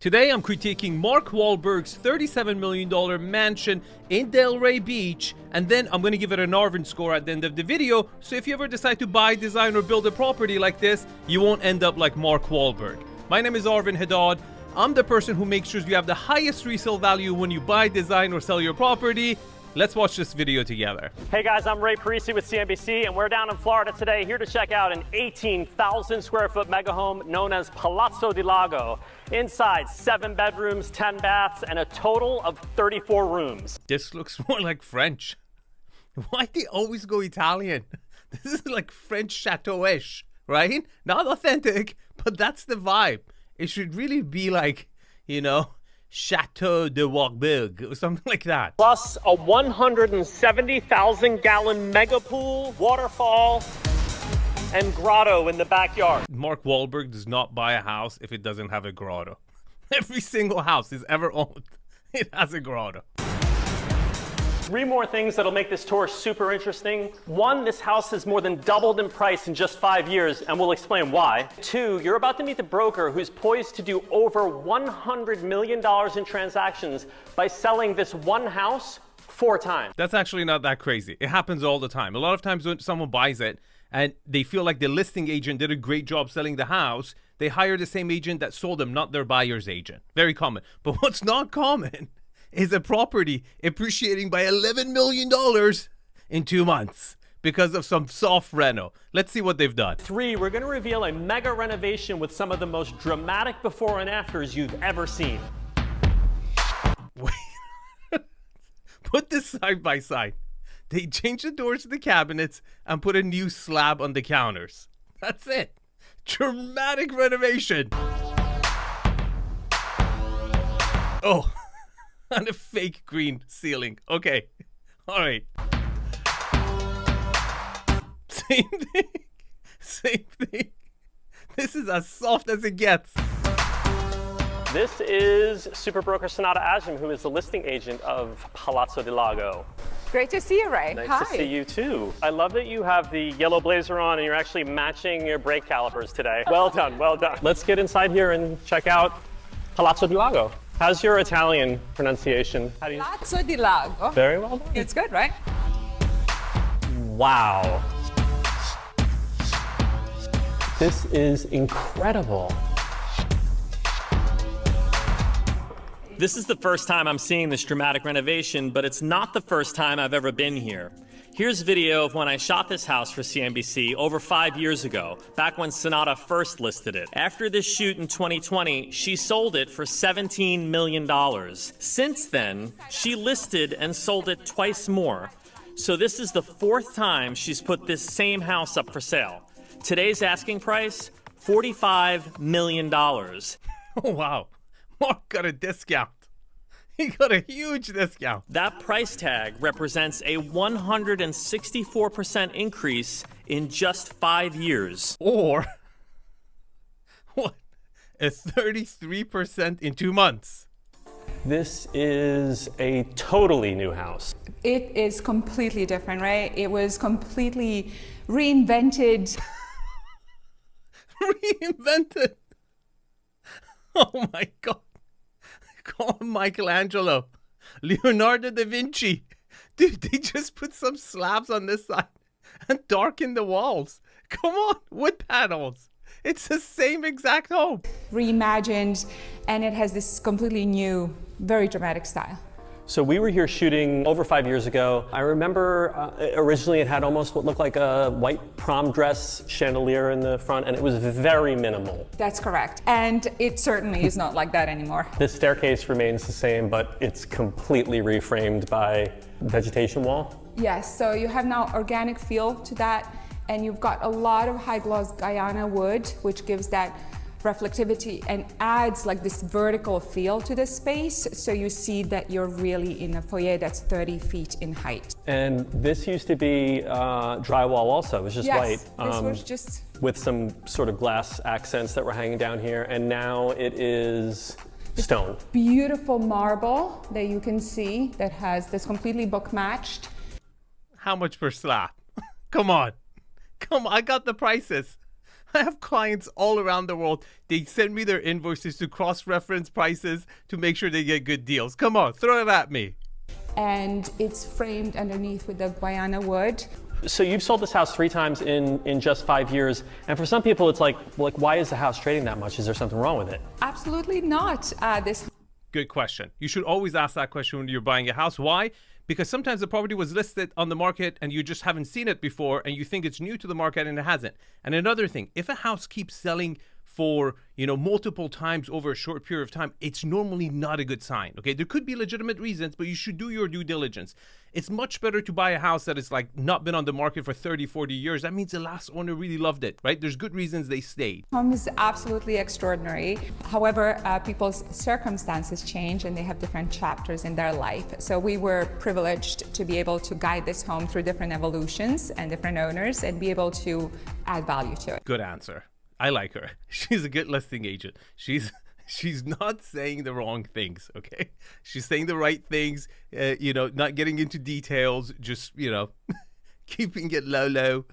Today I'm critiquing Mark Wahlberg's $37 million mansion in Delray Beach, and then I'm going to give it an Arvin score at the end of the video, so if you ever decide to buy, design, or build a property like this, you won't end up like Mark Wahlberg. My name is Arvin Haddad. I'm the person who makes sure you have the highest resale value when you buy, design, or sell your property. Let's watch this video together. Hey guys, I'm Ray Parisi with CNBC, and we're down in Florida today here to check out an 18,000 square foot mega home known as Palazzo di Lago. Inside, 7 bedrooms, 10 baths, and a total of 34 rooms. This looks more like French. Why do they always go Italian? This is like French chateau-ish, right? Not authentic, but that's the vibe. It should really be like, you know, Chateau de Rockybrook or something like that. Plus a 170,000 gallon mega pool, waterfall, and grotto in the backyard. Mark Wahlberg does not buy a house if it doesn't have a grotto. Every single house he's ever owned, it has a grotto. 3 more things that'll make this tour super interesting. 1, this house has more than doubled in price in just 5 years, and we'll explain why. 2, you're about to meet the broker who's poised to do over $100 million in transactions by selling this one house 4 times. That's actually not that crazy. It happens all the time. A lot of times when someone buys it and they feel like the listing agent did a great job selling the house, they hire the same agent that sold them, not their buyer's agent. Very common. But what's not common is a property appreciating by $11 million in 2 months because of some soft reno. Let's see what they've done. 3, we're going to reveal a mega renovation with some of the most dramatic before and afters you've ever seen. Wait. Put this side by side. They changed the doors to the cabinets and put a new slab on the counters. That's it. Dramatic renovation. Oh. And a fake green ceiling. Okay. All right. Same thing. Same thing. This is as soft as it gets. This is Super Broker Sonata Ajim, who is the listing agent of Palazzo di Lago. Great to see you, Ray. Nice Hi. to see you too. I love that you have the yellow blazer on and you're actually matching your brake calipers today. Well done, well done. Let's get inside here and check out Palazzo di Lago. How's your Italian pronunciation? How do you? Palazzo di Lago. Very well done. It's good, right? Wow. This is incredible. This is the first time I'm seeing this dramatic renovation, but it's not the first time I've ever been here. Here's video of when I shot this house for CNBC over 5 years ago, back when Sonata first listed it. After this shoot in 2020, she sold it for $17 million. Since then, she listed and sold it twice more. So this is the 4th time she's put this same house up for sale. Today's asking price, $45 million. Oh, wow. Mark got a discount. He got a huge discount. That price tag represents a 164% increase in just 5 years. Or, what? A 33% in 2 months. This is a totally new house. It is completely different, right? It was completely reinvented. Reinvented. Oh my God. Call him Michelangelo. Leonardo da Vinci. Dude, they just put some slabs on this side and darken the walls. Come on, wood panels. It's the same exact home. Reimagined, and it has this completely new, very dramatic style. So we were here shooting over 5 years ago. I remember originally it had almost what looked like a white prom dress chandelier in the front, and it was very minimal. That's correct. And it certainly is not like that anymore. The staircase remains the same, but it's completely reframed by vegetation wall. Yes, so you have now organic feel to that, and you've got a lot of high gloss Guyana wood, which gives that reflectivity and adds like this vertical feel to the space, so you see that you're really in a foyer that's 30 feet in height. And this used to be drywall also. It was just white. Yes, this was just with some sort of glass accents that were hanging down here, and now it is stone. Beautiful marble that you can see that has this completely book matched. How much per slab? Come on. Come on, I got the prices. I have clients all around the world. They send me their invoices to cross-reference prices to make sure they get good deals. Come on, throw it at me. And it's framed underneath with the Guyana wood. So you've sold this house 3 times in just 5 years, and for some people it's like why is the house trading that much? Is there something wrong with it? Absolutely not. Good question. You should always ask that question when you're buying a house. Why? Because sometimes the property was listed on the market and you just haven't seen it before and you think it's new to the market and it hasn't. And another thing, if a house keeps selling for, multiple times over a short period of time, it's normally not a good sign. Okay, there could be legitimate reasons, but you should do your due diligence. It's much better to buy a house that is like not been on the market for 30, 40 years. That means the last owner really loved it, right? There's good reasons they stayed. Home is absolutely extraordinary. However, people's circumstances change and they have different chapters in their life. So we were privileged to be able to guide this home through different evolutions and different owners and be able to add value to it. Good answer. I like her. She's a good listing agent. She's not saying the wrong things, okay? She's saying the right things, not getting into details, just, keeping it low.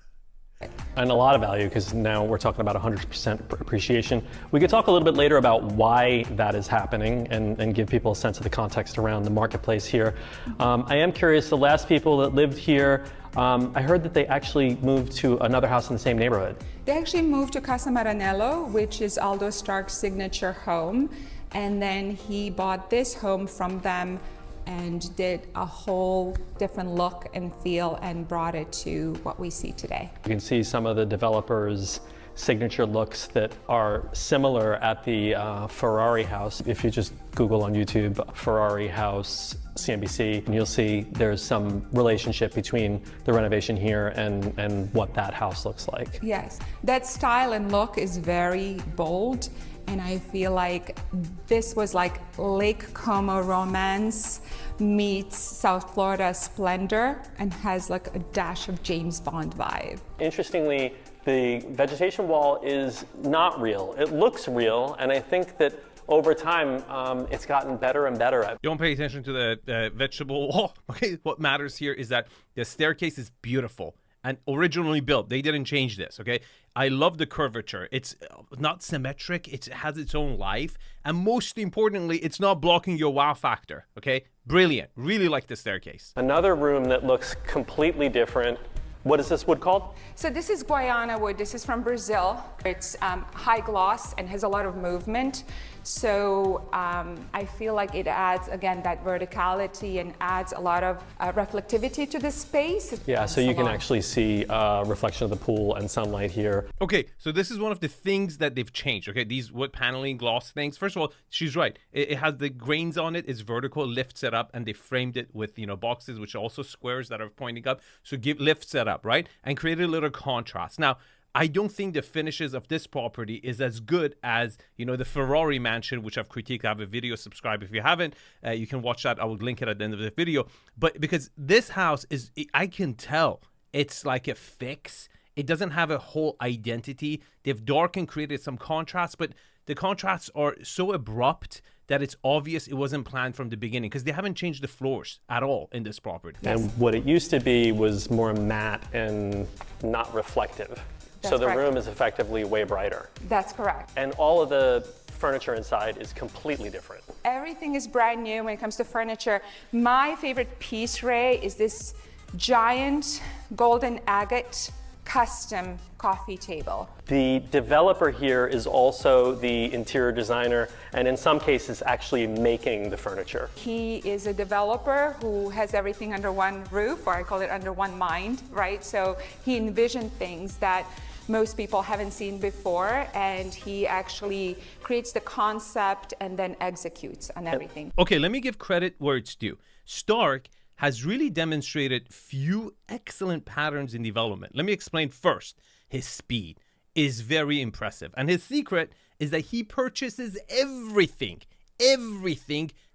And a lot of value, because now we're talking about 100% appreciation. We could talk a little bit later about why that is happening and give people a sense of the context around the marketplace here. I am curious, the last people that lived here, I heard that they actually moved to another house in the same neighborhood. They actually moved to Casa Maranello, which is Aldo Stark's signature home. And then he bought this home from them and did a whole different look and feel and brought it to what we see today. You can see some of the developers' signature looks that are similar at the Ferrari house. If you just Google on YouTube Ferrari house CNBC, and you'll see there's some relationship between the renovation here and what that house looks like. Yes, that style and look is very bold. And I feel like this was like Lake Como romance meets South Florida splendor and has like a dash of James Bond vibe. Interestingly, the vegetation wall is not real. It looks real, and I think that over time, it's gotten better and better at. Don't pay attention to the vegetable wall. Okay, what matters here is that the staircase is beautiful and originally built. They didn't change this, okay? I love the curvature. It's not symmetric. It has its own life. And most importantly, it's not blocking your wow factor, okay? Brilliant. Really like the staircase. Another room that looks completely different. What is this wood called? So this is Guyana wood. This is from Brazil. It's high gloss and has a lot of movement. So I feel like it adds, again, that verticality and adds a lot of reflectivity to the space. Yeah, so you can actually see reflection of the pool and sunlight here. Okay, so this is one of the things that they've changed, okay? These wood paneling, gloss things. First of all, she's right. It has the grains on it. It's vertical, lifts it up, and they framed it with, boxes, which are also squares that are pointing up. So lifts it up, right? And created a little contrast. Now, I don't think the finishes of this property is as good as, the Ferrari mansion, which I've critiqued. I have a video, subscribe if you haven't. You can watch that. I will link it at the end of the video. But because this house I can tell it's like a fix. It doesn't have a whole identity. They've dark and created some contrasts, but the contrasts are so abrupt that it's obvious it wasn't planned from the beginning because they haven't changed the floors at all in this property. And what it used to be was more matte and not reflective. That's so the correct. room is effectively way brighter. That's correct. And all of the furniture inside is completely different. Everything is brand new when it comes to furniture. My favorite piece, Ray, is this giant golden agate custom coffee table. The developer here is also the interior designer and in some cases actually making the furniture. He is a developer who has everything under one roof, or I call it under one mind, right? So he envisioned things that most people haven't seen before, and he actually creates the concept and then executes on everything. Okay, let me give credit where it's due. Stark has really demonstrated few excellent patterns in development. Let me explain first. His speed is very impressive. And his secret is that he purchases everything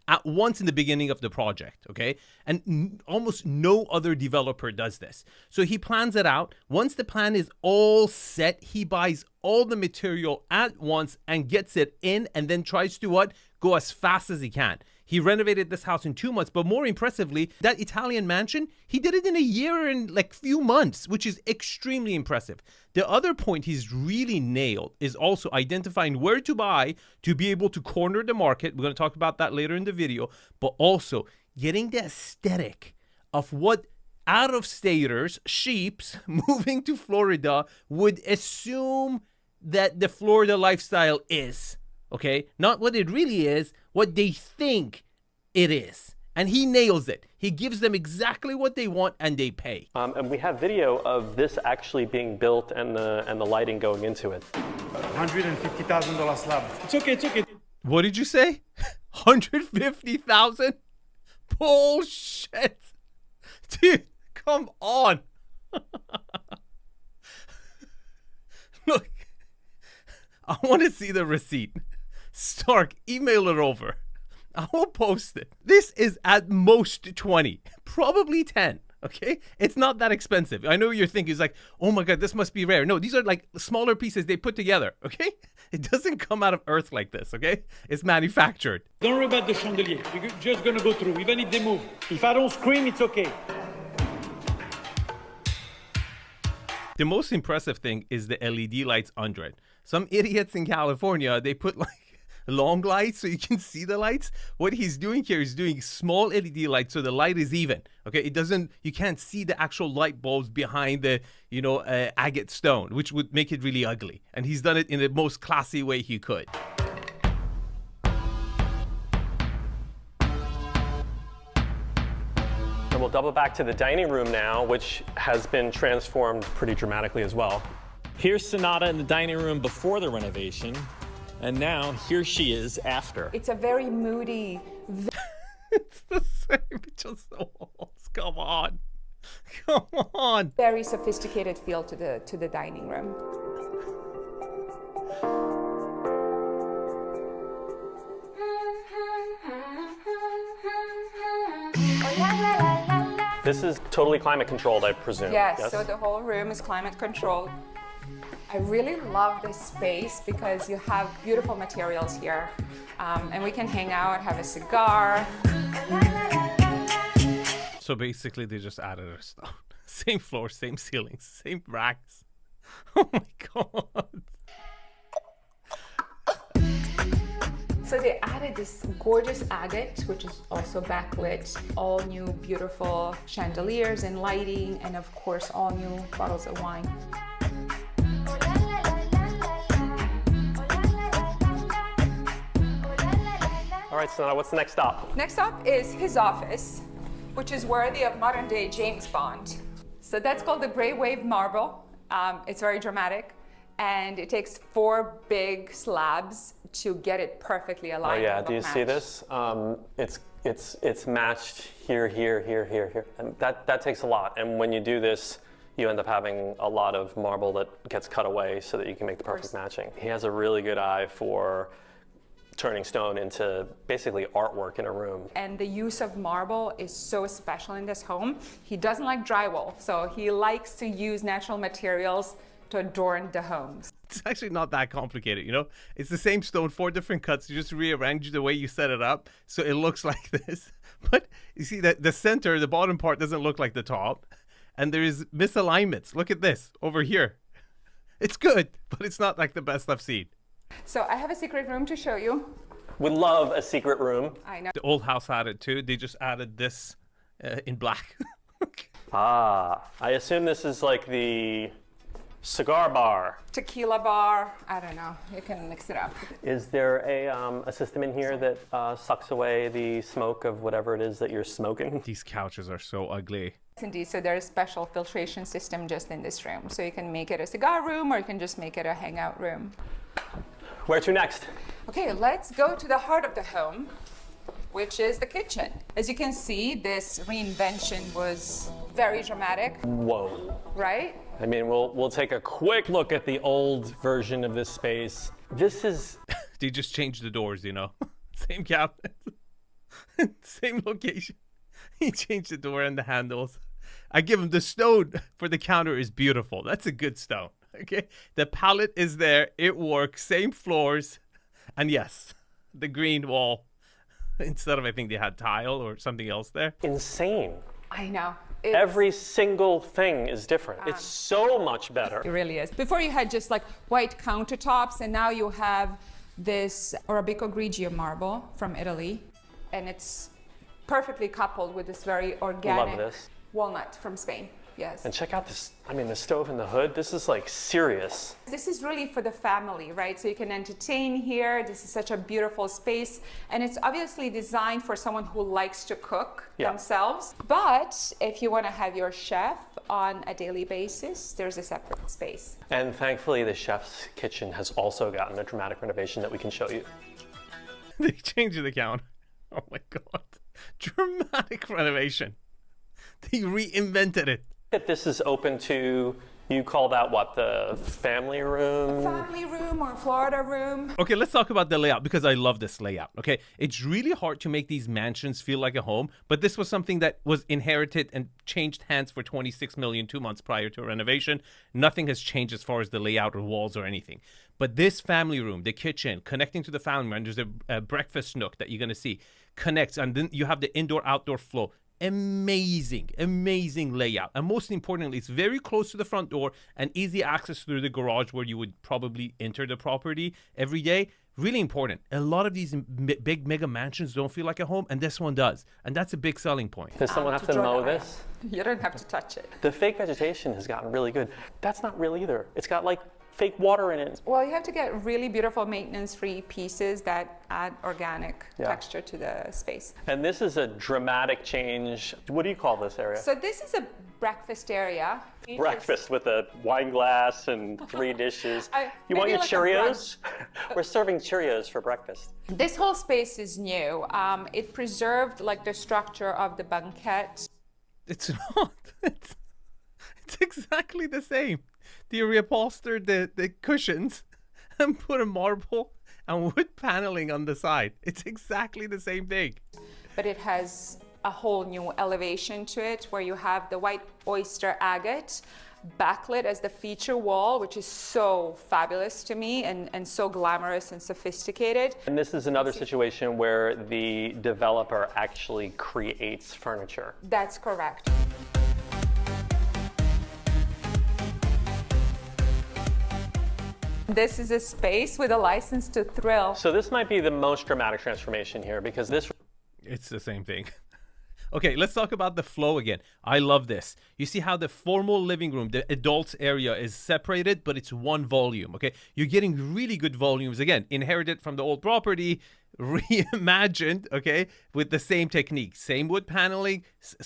at once in the beginning of the project, okay? And almost no other developer does this. So he plans it out. Once the plan is all set, he buys all the material at once and gets it in and then tries to what? Go as fast as he can. He renovated this house in 2 months, but more impressively, that Italian mansion, he did it in a year and like few months, which is extremely impressive. The other point he's really nailed is also identifying where to buy to be able to corner the market. We're going to talk about that later in the video, but also getting the aesthetic of what out-of-staters, sheeps moving to Florida would assume that the Florida lifestyle is. Okay, not what it really is, what they think it is. And he nails it. He gives them exactly what they want and they pay. And we have video of this actually being built and the lighting going into it. $150,000 slab. It's okay, it's okay. What did you say? 150,000? Bullshit. Dude, come on. Look, I want to see the receipt. Stark, email it over. I will post it. This is at most 20, probably 10. Okay, it's not that expensive. I know you're thinking, it's like, oh my god, this must be rare. No, these are like smaller pieces they put together. Okay, it doesn't come out of earth like this. Okay, it's manufactured. Don't worry about the chandelier. We're just gonna go through, even if they move. If I don't scream, it's okay. The most impressive thing is the LED lights under it. Some idiots in California, they put like long lights so you can see the lights. What he's doing here is doing small LED lights so the light is even. Okay, it doesn't, you can't see the actual light bulbs behind the, agate stone, which would make it really ugly. And he's done it in the most classy way he could. And we'll double back to the dining room now, which has been transformed pretty dramatically as well. Here's Sonata in the dining room before the renovation. And now here she is after. It's a very moody, It's the same, just the walls. Come on. Come on. very sophisticated feel to the dining room. This is totally climate controlled, I presume. Yes, so the whole room is climate controlled. I really love this space because you have beautiful materials here. And we can hang out, have a cigar. So basically they just added our stuff. Same floor, same ceilings, same racks. Oh my god. So they added this gorgeous agate, which is also backlit, all new beautiful chandeliers and lighting, and of course all new bottles of wine. All right, Sonata, what's the next stop? Next up is his office, which is worthy of modern day James Bond. So that's called the Gray Wave Marble. It's very dramatic, and it takes 4 big slabs to get it perfectly aligned. Oh yeah, do you see this? It's matched here, and that takes a lot. And when you do this, you end up having a lot of marble that gets cut away so that you can make the perfect matching. He has a really good eye for turning stone into basically artwork in a room. And the use of marble is so special in this home. He doesn't like drywall, so he likes to use natural materials to adorn the homes. It's actually not that complicated, It's the same stone, 4 different cuts. You just rearrange the way you set it up so it looks like this. But you see that the center, the bottom part doesn't look like the top. And there is misalignments. Look at this over here. It's good, but it's not like the best I've seen. So I have a secret room to show you. We love a secret room. I know. The old house had it too. They just added this in black. I assume this is like the cigar bar. Tequila bar, I don't know, you can mix it up. Is there a system in here that sucks away the smoke of whatever it is that you're smoking? These couches are so ugly. Indeed, so there's a special filtration system just in this room. So you can make it a cigar room or you can just make it a hangout room. Where to next? Okay, let's go to the heart of the home, which is the kitchen. As you can see, this reinvention was very dramatic. Whoa. Right? I mean, we'll take a quick look at the old version of this space. This is... They just changed the doors, Same cabinet. Same location. He changed the door and the handles. I give him the stone for the counter is beautiful. That's a good stone. Okay. The palette is there. It works. Same floors. And yes, the green wall. instead of, I think they had tile or something else there. Insane. I know. Every single thing is different. It's so much better. It really is. Before you had just like white countertops, and now you have this Arabico Grigio marble from Italy, and it's perfectly coupled with this very organic walnut from Spain. Yes. And check out this, I mean, the stove in the hood. This is like serious. This is really for the family, right? So you can entertain here. This is such a beautiful space. And it's obviously designed for someone who likes to cook themselves. But if you want to have your chef on a daily basis, there's a separate space. And thankfully, the chef's kitchen has also gotten a dramatic renovation that we can show you. They changed the counter. Oh my God. Dramatic renovation. They reinvented it. This is open to, you call that what, the family room? Family room or Florida room. Okay, let's talk about the layout because I love this layout. Okay, it's really hard to make these mansions feel like a home, but this was something that was inherited and changed hands for $26 million 2 months prior to renovation. Nothing has changed as far as the layout or walls or anything. But this family room, the kitchen, connecting to the family room, there's a breakfast nook that you're going to see, connects, and then you have the indoor-outdoor flow. Amazing layout, and most importantly, it's very close to the front door and easy access through the garage where you would probably enter the property every day. Really important. A lot of these big mega mansions don't feel like a home, and this one does, and that's a big selling point. Does someone have to mow this? You don't have to touch it. The fake vegetation has gotten really good. That's not real either. It's got like fake water in it. Well, you have to get really beautiful maintenance-free pieces that add organic texture to the space. And this is a dramatic change. What do you call this area? So this is a breakfast area. Breakfast with a wine glass and 3 dishes. You want your like Cheerios? We're serving Cheerios for breakfast. This whole space is new. It preserved like the structure of the banquette. It's not. It's exactly the same. They reupholstered the cushions and put a marble and wood paneling on the side. It's exactly the same thing. But it has a whole new elevation to it where you have the white oyster agate backlit as the feature wall, which is so fabulous to me and so glamorous and sophisticated. And this is another situation where the developer actually creates furniture. That's correct. This is a space with a license to thrill. So this might be the most dramatic transformation here because this... It's the same thing. Okay, let's talk about the flow again. I love this. You see how the formal living room, the adults area is separated, but it's one volume, okay? You're getting really good volumes, again, inherited from the old property, reimagined, okay, with the same technique. Same wood paneling,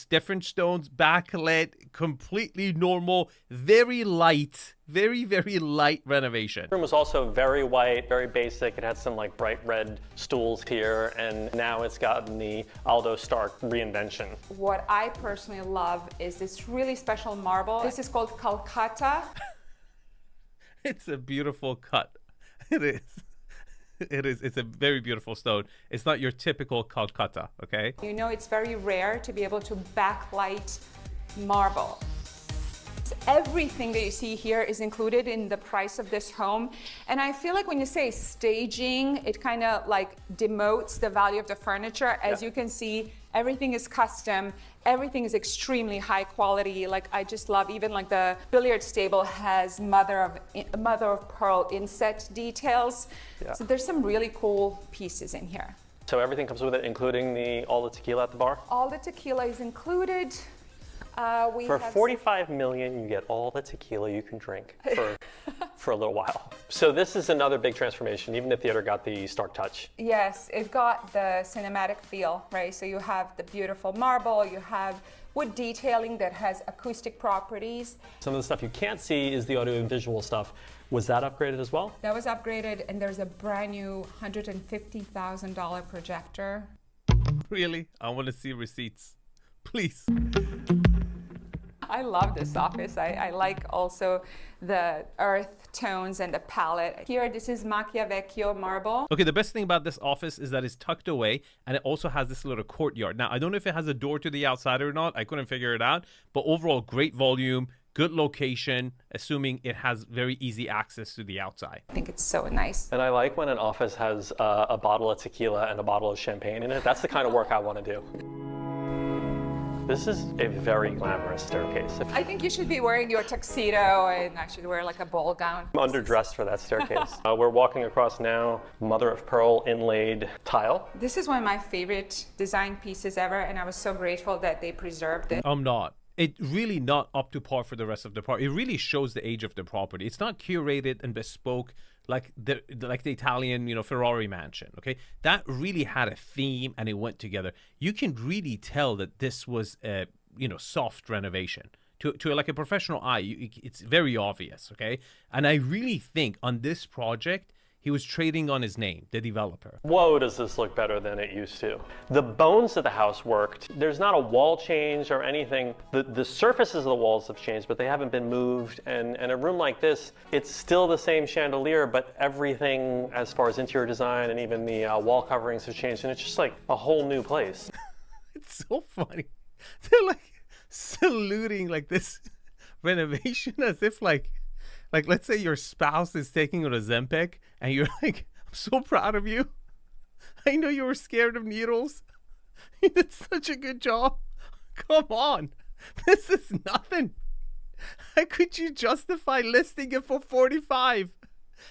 different stones, backlit, completely normal, very light, very light renovation. The room was also very white, very basic. It had some like bright red stools here, and now it's gotten the Aldo Stark reinvention. What I personally love is this really special marble. This is called Calcutta. It's a beautiful cut. It is. It is. It's a very beautiful stone. It's not your typical Calcutta, okay? You know, it's very rare to be able to backlight marble. Everything that you see here is included in the price of this home. And I feel like when you say staging, it kind of like demotes the value of the furniture. As you can see, everything is custom. Everything is extremely high quality. Like I just love, even like the billiards table has mother of pearl inset details. So there's some really cool pieces in here. So everything comes with it, including all the tequila at the bar? All the tequila is included. For $45 million, you get all the tequila you can drink for a little while. So this is another big transformation. Even the theater got the Stark touch. Yes, it got the cinematic feel, right? So you have the beautiful marble, you have wood detailing that has acoustic properties. Some of the stuff you can't see is the audio and visual stuff. Was that upgraded as well? That was upgraded, and there's a brand new $150,000 projector. Really? I want to see receipts. Please. I love this office. I like also the earth tones and the palette. Here, this is Macchia Vecchio marble. Okay, the best thing about this office is that it's tucked away and it also has this little courtyard. Now, I don't know if it has a door to the outside or not. I couldn't figure it out. But overall, great volume, good location, assuming it has very easy access to the outside. I think it's so nice. And I like when an office has a bottle of tequila and a bottle of champagne in it. That's the kind of work I want to do. This is a very glamorous staircase. I think you should be wearing your tuxedo and actually wear like a ball gown. I'm underdressed for that staircase. We're walking across now mother of pearl inlaid tile. This is one of my favorite design pieces ever, and I was so grateful that they preserved it. I'm not. It really not up to par for the rest of the property. It really shows the age of the property. It's not curated and bespoke like the Italian, Ferrari mansion, okay? That really had a theme and it went together. You can really tell that this was a, soft renovation. To like a professional eye, it's very obvious, okay? And I really think on this project, he was trading on his name, the developer. Whoa, does this look better than it used to. The bones of the house worked. There's not a wall change or anything. The surfaces of the walls have changed, but they haven't been moved. And a room like this, it's still the same chandelier, but everything as far as interior design and even the wall coverings have changed. And it's just like a whole new place. It's so funny. They're like saluting like this renovation as if like let's say your spouse is taking on a Ozempic and you're like, I'm so proud of you. I know you were scared of needles. You did such a good job. Come on. This is nothing. How could you justify listing it for 45?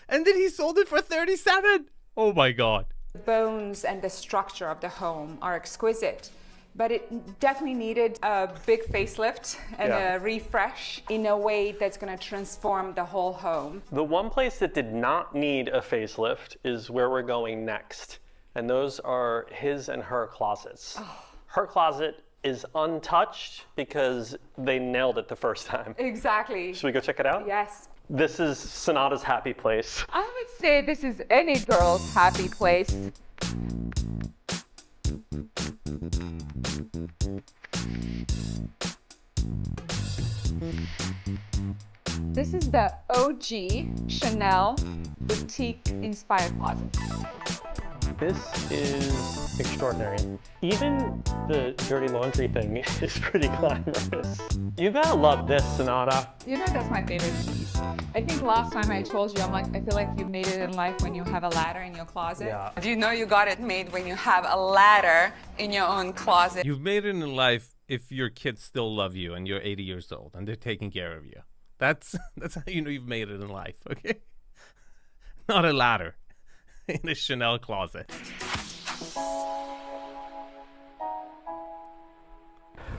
And then he sold it for 37. Oh my God. The bones and the structure of the home are exquisite, but it definitely needed a big facelift and a refresh in a way that's going to transform the whole home. The one place that did not need a facelift is where we're going next. And those are his and her closets. Oh. Her closet is untouched because they nailed it the first time. Exactly. Should we go check it out? Yes. This is Sonata's happy place. I would say this is any girl's happy place. This is the OG Chanel boutique inspired closet. This is extraordinary. Even the dirty laundry thing is pretty glamorous. You gotta love this, Sonata. That's my favorite piece. I think last time I told you, I'm like, I feel like you made it in life when you have a ladder in your closet. Yeah. Do you know you got it made when you have a ladder in your own closet? You've made it in life if your kids still love you and you're 80 years old and they're taking care of you. That's how you know you've made it in life, okay? Not a ladder in a Chanel closet.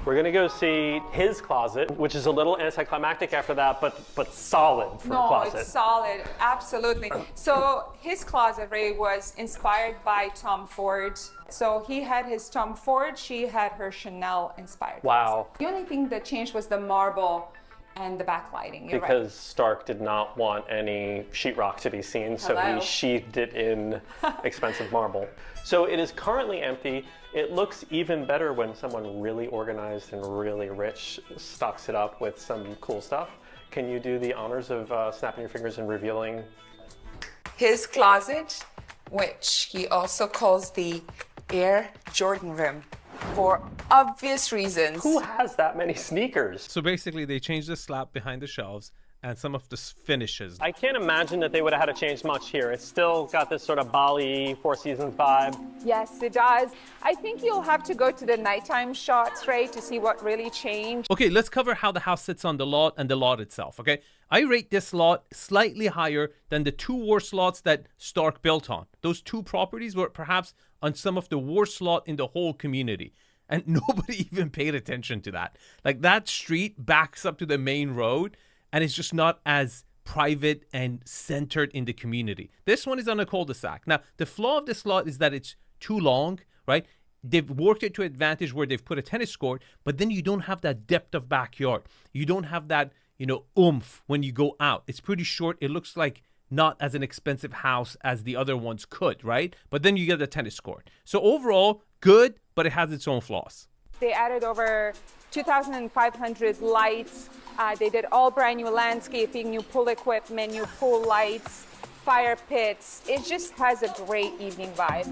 We're gonna go see his closet, which is a little anticlimactic after that, but solid for a closet. No, it's solid, absolutely. So his closet, Ray, was inspired by Tom Ford. So he had his Tom Ford, she had her Chanel inspired. Wow. Closet. The only thing that changed was the marble and the backlighting. You're because right. Stark did not want any sheetrock to be seen, so Hello. he sheathed it in expensive marble. So it is currently empty. It looks even better when someone really organized and really rich stocks it up with some cool stuff. Can you do the honors of snapping your fingers and revealing? His closet, which he also calls the Air Jordan room, for obvious reasons. Who has that many sneakers? So basically they changed the slab behind the shelves and some of the finishes. I can't imagine that they would have had to change much here. It's still got this sort of Bali Four Seasons vibe. Yes, it does. I think you'll have to go to the nighttime shots, Ray, to see what really changed. Okay, let's cover how the house sits on the lot and the lot itself, okay? I rate this lot slightly higher than the two worst lots that Stark built on. Those two properties were perhaps on some of the worst lot in the whole community. And nobody even paid attention to that. Like that street backs up to the main road and it's just not as private and centered in the community. This one is on a cul-de-sac. Now, the flaw of this lot is that it's too long, right? They've worked it to advantage where they've put a tennis court, but then you don't have that depth of backyard. You don't have that, oomph when you go out. It's pretty short. It looks like not as an expensive house as the other ones could, right? But then you get the tennis court. So overall, good, but it has its own flaws. They added over 2,500 lights. They did all brand new landscaping, new pool equipment, new pool lights, fire pits. It just has a great evening vibe.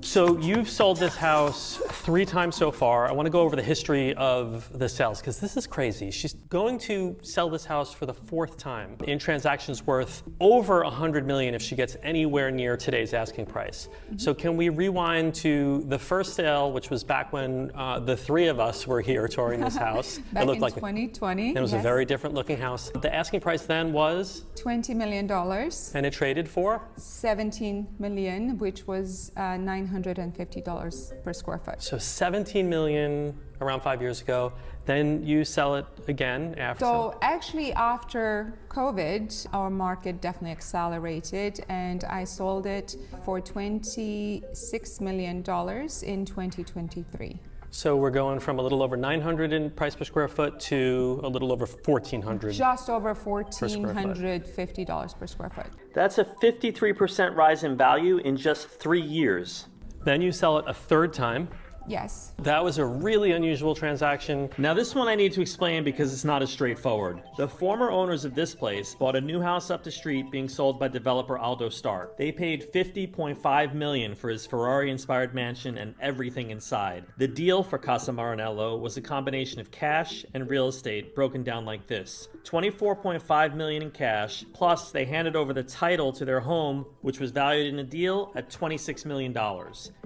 So you've sold this house 3 times so far. I want to go over the history of the sales because this is crazy. She's going to sell this house for the 4th time in transactions worth over $100 million if she gets anywhere near today's asking price. So can we rewind to the first sale, which was back when the 3 of us were here touring this house? Back it looked in like 2020. it was a yes. very different looking house. The asking price then was $20 million. And it traded for? $17 million, which was $950 per square foot. So $17 million around 5 years ago. Then you sell it again after. So actually after COVID, our market definitely accelerated and I sold it for $26 million in 2023. So we're going from a little over 900 in price per square foot to a little over 1,400. Just over $1,450 per square foot. That's a 53% rise in value in just 3 years. Then you sell it a 3rd time. Yes. That was a really unusual transaction. Now this one I need to explain because it's not as straightforward. The former owners of this place bought a new house up the street being sold by developer Aldo Stark. They paid $50.5 million for his Ferrari-inspired mansion and everything inside. The deal for Casa Maranello was a combination of cash and real estate broken down like this. $24.5 million in cash, plus they handed over the title to their home, which was valued in the deal at $26 million.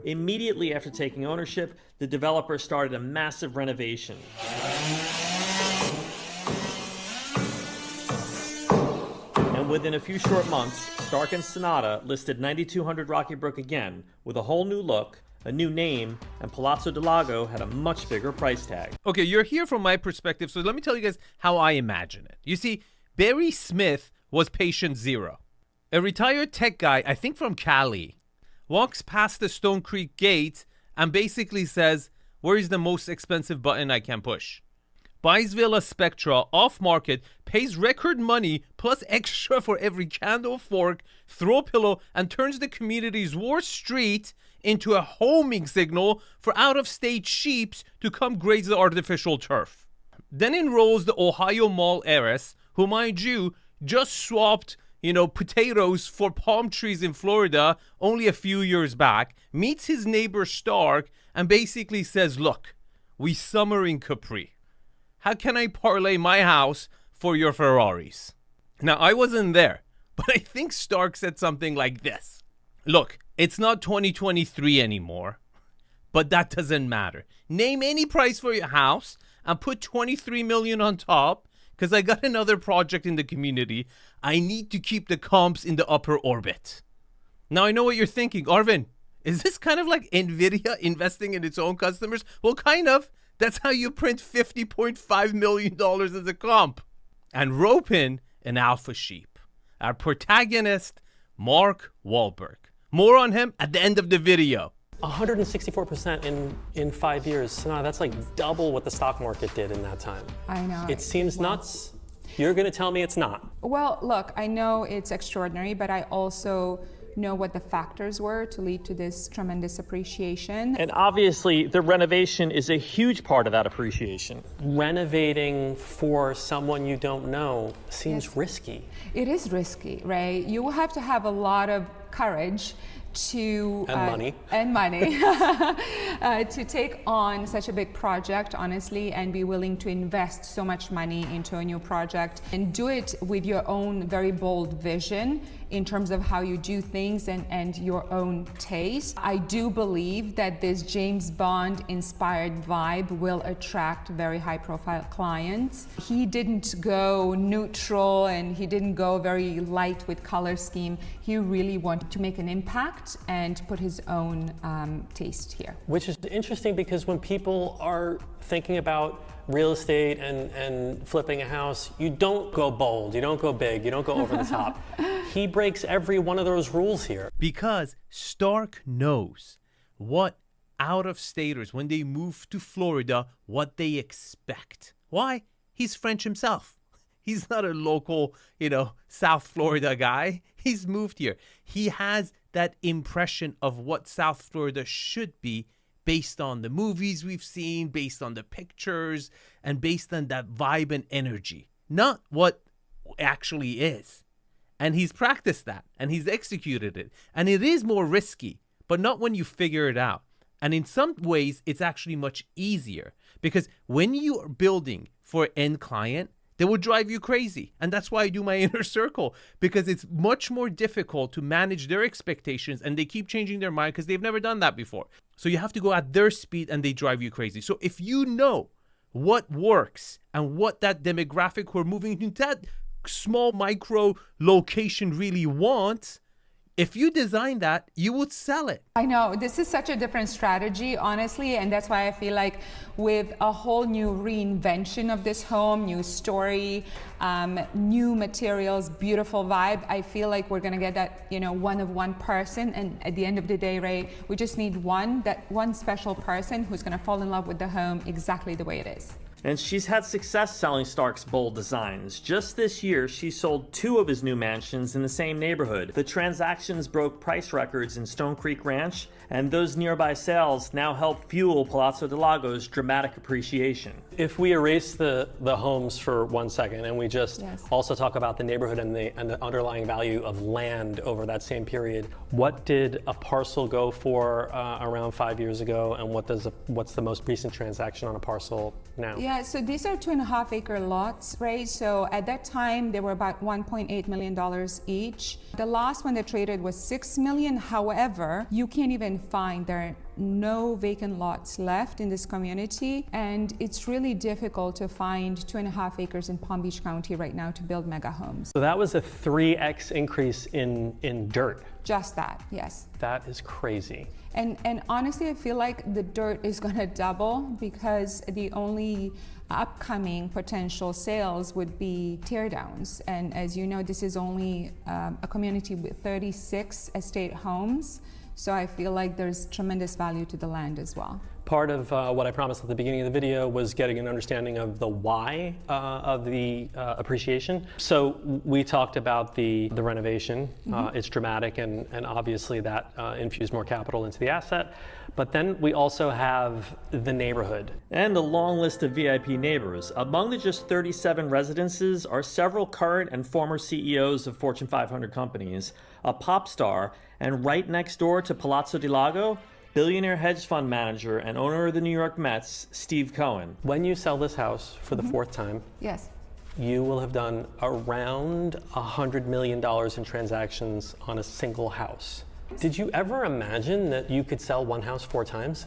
Immediately after taking ownership, the developer started a massive renovation. And within a few short months, Stark and Sonata listed 9200 Rockybrook again, with a whole new look, a new name, and Palazzo del Lago had a much bigger price tag. Okay, you're here from my perspective, so let me tell you guys how I imagine it. You see, Barry Smith was patient zero. A retired tech guy, I think from Cali, walks past the Stone Creek gate and basically says, where is the most expensive button I can push? Buys Villa Spectra off market, pays record money plus extra for every candle, fork, throw pillow, and turns the community's worst street into a homing signal for out-of-state sheeps to come graze the artificial turf. Then enrolls the Ohio Mall heiress, who, mind you, just swapped potatoes for palm trees in Florida only a few years back, meets his neighbor Stark, and basically says, look, we summer in Capri. How can I parlay my house for your Ferraris? Now, I wasn't there, but I think Stark said something like this. Look, it's not 2023 anymore, but that doesn't matter. Name any price for your house and put $23 million on top, because I got another project in the community. I need to keep the comps in the upper orbit. Now I know what you're thinking. Arvin, is this kind of like NVIDIA investing in its own customers? Well, kind of. That's how you print $50.5 million as a comp. And rope in an alpha sheep. Our protagonist, Mark Wahlberg. More on him at the end of the video. 164% in 5 years. So now that's like double what the stock market did in that time. I know. It seems nuts. You're going to tell me it's not. Well, look, I know it's extraordinary, but I also know what the factors were to lead to this tremendous appreciation. And obviously, the renovation is a huge part of that appreciation. Renovating for someone you don't know seems risky. It is risky, right? You will have to have a lot of courage to money to take on such a big project, honestly, and be willing to invest so much money into a new project and do it with your own very bold vision in terms of how you do things and your own taste. I do believe that this James Bond inspired vibe will attract very high profile clients. He didn't go neutral and he didn't go very light with color scheme. He really wanted to make an impact and put his own taste here. Which is interesting because when people are thinking about real estate and flipping a house, you don't go bold, you don't go big, you don't go over the top. He breaks every one of those rules here. Because Stark knows what out-of-staters, when they move to Florida, what they expect. Why? He's French himself. He's not a local, South Florida guy. He's moved here. He has that impression of what South Florida should be based on the movies we've seen, based on the pictures, and based on that vibe and energy. Not what actually is. And he's practiced that, and he's executed it. And it is more risky, but not when you figure it out. And in some ways, it's actually much easier because when you are building for end client, they will drive you crazy. And that's why I do my inner circle, because it's much more difficult to manage their expectations and they keep changing their mind because they've never done that before. So you have to go at their speed and they drive you crazy. So if you know what works and what that demographic who are moving into that small micro location really wants, if you design that, you would sell it. I know, this is such a different strategy, honestly, and that's why I feel like with a whole new reinvention of this home, new story, new materials, beautiful vibe, I feel like we're gonna get that, one of one person, and at the end of the day, Ray, we just need that one special person who's gonna fall in love with the home exactly the way it is. And she's had success selling Stark's bold designs. Just this year, she sold 2 of his new mansions in the same neighborhood. The transactions broke price records in Stone Creek Ranch, and those nearby sales now help fuel Palazzo del Lago's dramatic appreciation. If we erase the homes for 1 second and we just also talk about the neighborhood and the underlying value of land over that same period, what did a parcel go for around 5 years ago, and what's the most recent transaction on a parcel now? Yeah, so these are 2.5 acre lots, right? So at that time, they were about $1.8 million each. The last one that traded was $6 million. However, you can't even find, there are no vacant lots left in this community. And it's really difficult to find 2.5 acres in Palm Beach County right now to build mega homes. So that was a 3x increase in dirt. Just that, yes. That is crazy. And honestly, I feel like the dirt is going to double because the only upcoming potential sales would be teardowns. And as you know, this is only a community with 36 estate homes. So I feel like there's tremendous value to the land as well. Part of what I promised at the beginning of the video was getting an understanding of the why of the appreciation. So we talked about the renovation. It's dramatic, and obviously that infused more capital into the asset. But then we also have the neighborhood. And a long list of VIP neighbors. Among the just 37 residences are several current and former CEOs of Fortune 500 companies, a pop star, and right next door to Palazzo del Lago, billionaire hedge fund manager and owner of the New York Mets, Steve Cohen. When you sell this house for the 4th time, yes, you will have done around $100 million in transactions on a single house. Did you ever imagine that you could sell one house 4 times?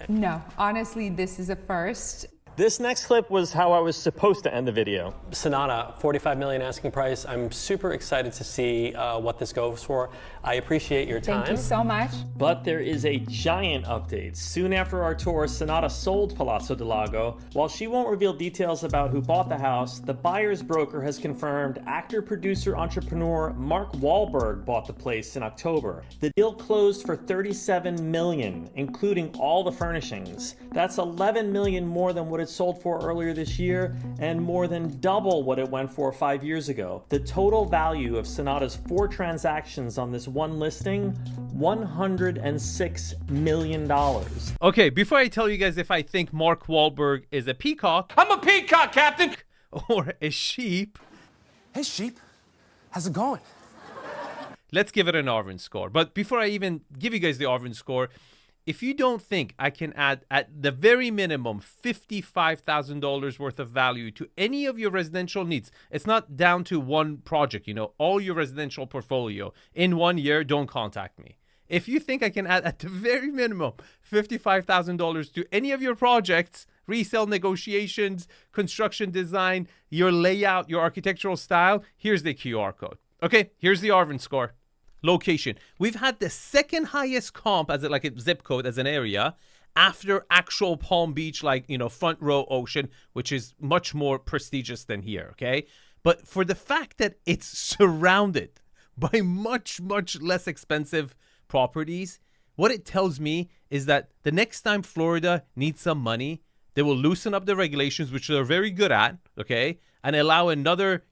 No, honestly, this is a first. This next clip was how I was supposed to end the video. Sonata, $45 million asking price. I'm super excited to see what this goes for. I appreciate your time. Thank you so much. But there is a giant update. Soon after our tour, Sonata sold Palazzo del Lago. While she won't reveal details about who bought the house, the buyer's broker has confirmed actor, producer, entrepreneur Mark Wahlberg bought the place in October. The deal closed for $37 million, including all the furnishings. That's $11 million more than what it sold for earlier this year, and more than double what it went for 5 years ago. The total value of Sonata's 4 transactions on this one listing, $106 million. Okay, before I tell you guys if I think Mark Wahlberg is a peacock, I'm a peacock, Captain! or a sheep, Hey, sheep. How's it going? let's give it an Arvin score. But before I even give you guys the Arvin score, if you don't think I can add at the very minimum $55,000 worth of value to any of your residential needs, it's not down to one project, all your residential portfolio in 1 year, don't contact me. If you think I can add at the very minimum $55,000 to any of your projects, resale negotiations, construction design, your layout, your architectural style, here's the QR code. Okay, here's the Arvin score. Location. We've had the second highest comp as a zip code as an area after actual Palm Beach, front row ocean, which is much more prestigious than here, okay? But for the fact that it's surrounded by much, much less expensive properties, what it tells me is that the next time Florida needs some money, they will loosen up the regulations, which they're very good at, okay? And allow another,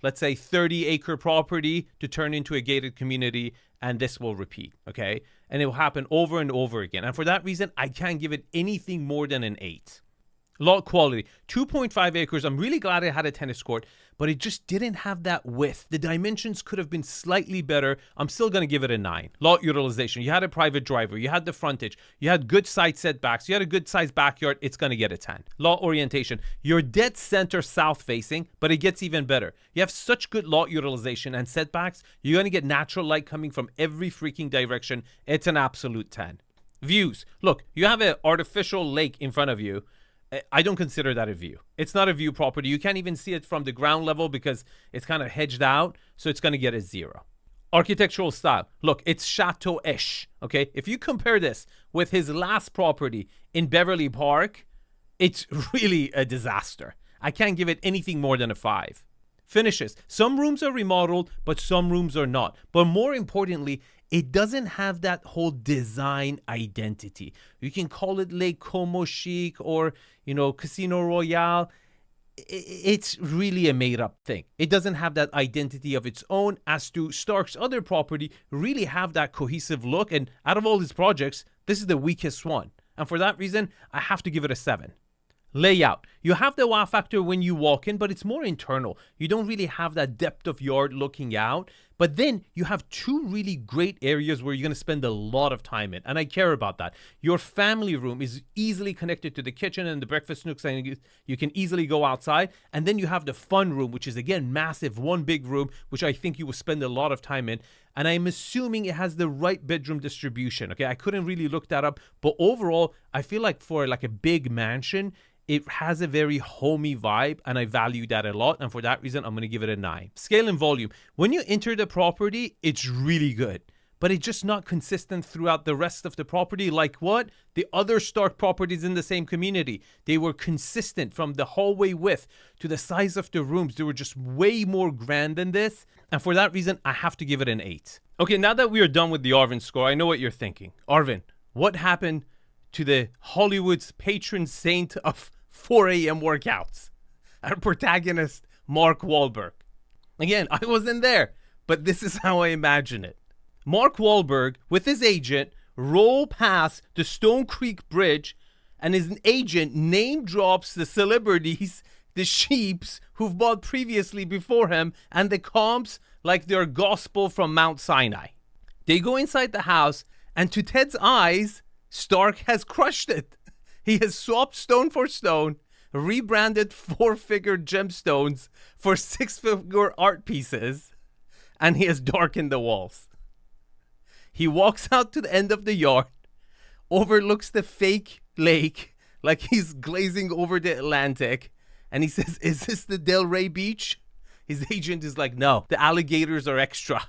let's say 30-acre property to turn into a gated community, and this will repeat, okay? And it will happen over and over again. And for that reason, I can't give it anything more than an 8. Lot quality, 2.5 acres. I'm really glad it had a tennis court, but it just didn't have that width. The dimensions could have been slightly better. I'm still going to give it a 9. Lot utilization, you had a private driver, you had the frontage, you had good side setbacks, you had a good sized backyard. It's going to get a 10. Lot orientation, you're dead center south facing, but it gets even better. You have such good lot utilization and setbacks, you're going to get natural light coming from every freaking direction. It's an absolute 10. Views, look, you have an artificial lake in front of you. I don't consider that a view. It's not a view property. You can't even see it from the ground level because it's kind of hedged out. So it's going to get a 0. Architectural style. Look, it's chateau-ish. Okay. If you compare this with his last property in Beverly Park, it's really a disaster. I can't give it anything more than a 5. Finishes. Some rooms are remodeled, but some rooms are not. But more importantly, it doesn't have that whole design identity. You can call it Lake Como chic or, Casino Royale. It's really a made-up thing. It doesn't have that identity of its own, as to Stark's other property really have that cohesive look. And out of all his projects, this is the weakest one. And for that reason, I have to give it a 7. Layout. You have the wow factor when you walk in, but it's more internal. You don't really have that depth of yard looking out. But then you have 2 really great areas where you're going to spend a lot of time in. And I care about that. Your family room is easily connected to the kitchen and the breakfast nooks, and you can easily go outside. And then you have the fun room, which is, again, massive, one big room, which I think you will spend a lot of time in. And I'm assuming it has the right bedroom distribution. Okay, I couldn't really look that up. But overall, I feel like for like a big mansion, it has a very homey vibe, and I value that a lot. And for that reason, I'm going to give it a 9. Scale and volume. When you enter the property, it's really good, but it's just not consistent throughout the rest of the property. Like what? The other Stark properties in the same community. They were consistent from the hallway width to the size of the rooms. They were just way more grand than this. And for that reason, I have to give it an 8. Okay, now that we are done with the Arvin score, I know what you're thinking. Arvin, what happened to the Hollywood's patron saint of 4 a.m. workouts, our protagonist, Mark Wahlberg? Again, I wasn't there, but this is how I imagine it. Mark Wahlberg, with his agent, roll past the Stone Creek Bridge, and his agent name drops the celebrities, the sheeps who've bought previously before him, and the comps like they're gospel from Mount Sinai. They go inside the house, and to Ted's eyes, Stark has crushed it. He has swapped stone for stone, rebranded 4-figure gemstones for 6-figure art pieces, and he has darkened the walls. He walks out to the end of the yard, overlooks the fake lake like he's glazing over the Atlantic, and he says, "Is this the Delray Beach?" His agent is like, "No, the alligators are extra."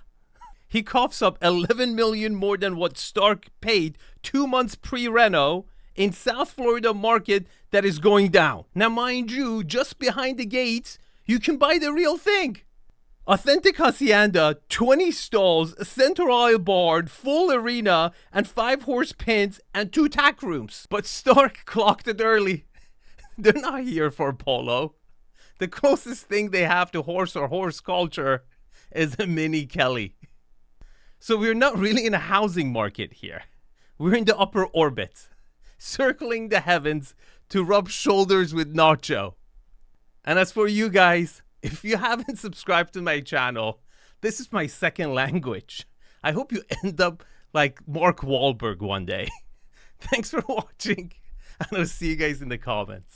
He coughs up $11 million more than what Stark paid 2 months pre-reno in South Florida market that is going down. Now, mind you, just behind the gates, you can buy the real thing. Authentic hacienda, 20 stalls, center aisle bar, full arena, and 5-horse pins, and 2 tack rooms. But Stark clocked it early. They're not here for polo. The closest thing they have to horse or horse culture is a mini Kelly. So we're not really in a housing market here. We're in the upper orbit, circling the heavens to rub shoulders with Nacho. And as for you guys, if you haven't subscribed to my channel, this is my second language. I hope you end up like Mark Wahlberg one day. Thanks for watching, and I'll see you guys in the comments.